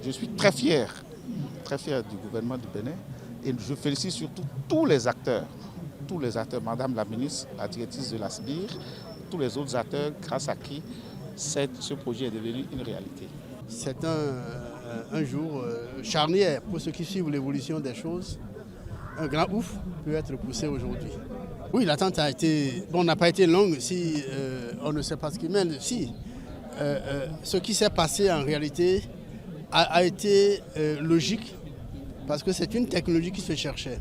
Je suis très fier du gouvernement du Bénin et je félicite surtout tous les acteurs, Madame la ministre, la directrice de la SBIR, tous les autres acteurs grâce à qui ce projet est devenu une réalité. C'est un jour charnière pour ceux qui suivent l'évolution des choses. Un grand ouf peut être poussé aujourd'hui. Oui, l'attente a été, n'a pas été longue si on ne sait pas ce qui mène. Si, ce qui s'est passé en réalité a été logique parce que c'est une technologie qui se cherchait.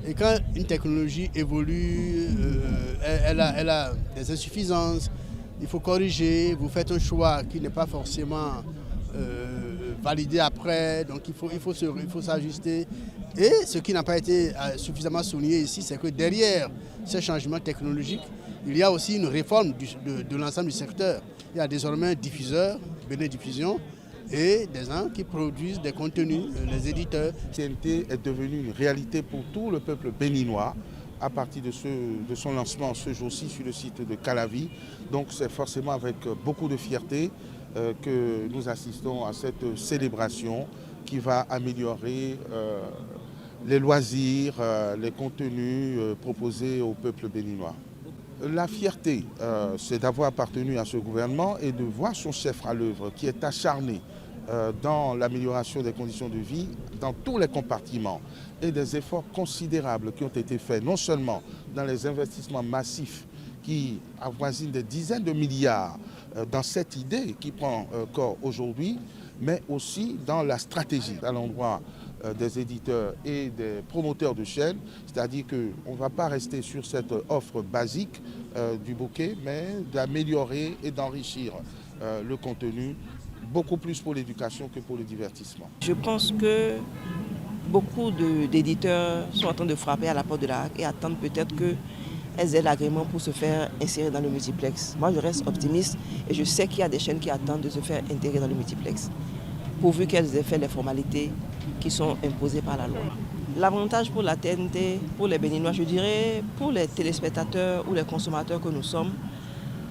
Et quand une technologie évolue, elle a des insuffisances, il faut corriger, vous faites un choix qui n'est pas forcément validé après, donc il faut s'ajuster. Et ce qui n'a pas été suffisamment souligné ici, c'est que derrière ces changements technologiques, il y a aussi une réforme de l'ensemble du secteur. Il y a désormais un diffuseur, Bénin Diffusion, et des gens qui produisent des contenus, les éditeurs. TNT est devenue une réalité pour tout le peuple béninois à partir de son lancement ce jour-ci sur le site de Calavi. Donc c'est forcément avec beaucoup de fierté que nous assistons à cette célébration qui va améliorer les loisirs, les contenus proposés au peuple béninois. La fierté, c'est d'avoir appartenu à ce gouvernement et de voir son chef à l'œuvre qui est acharné dans l'amélioration des conditions de vie dans tous les compartiments et des efforts considérables qui ont été faits, non seulement dans les investissements massifs qui avoisinent des dizaines de milliards dans cette idée qui prend corps aujourd'hui, mais aussi dans la stratégie à l'endroit des éditeurs et des promoteurs de chaînes, c'est-à-dire qu'on ne va pas rester sur cette offre basique du bouquet, mais d'améliorer et d'enrichir le contenu, beaucoup plus pour l'éducation que pour le divertissement. Je pense que beaucoup d'éditeurs sont en train de frapper à la porte de la HAC et attendent peut-être qu'elles aient l'agrément pour se faire insérer dans le multiplex. Moi, je reste optimiste et je sais qu'il y a des chaînes qui attendent de se faire intégrer dans le multiplex, pourvu qu'elles aient fait les formalités qui sont imposées par la loi. L'avantage pour la TNT, pour les Béninois, je dirais, pour les téléspectateurs ou les consommateurs que nous sommes,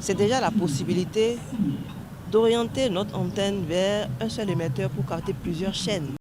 c'est déjà la possibilité d'orienter notre antenne vers un seul émetteur pour capter plusieurs chaînes.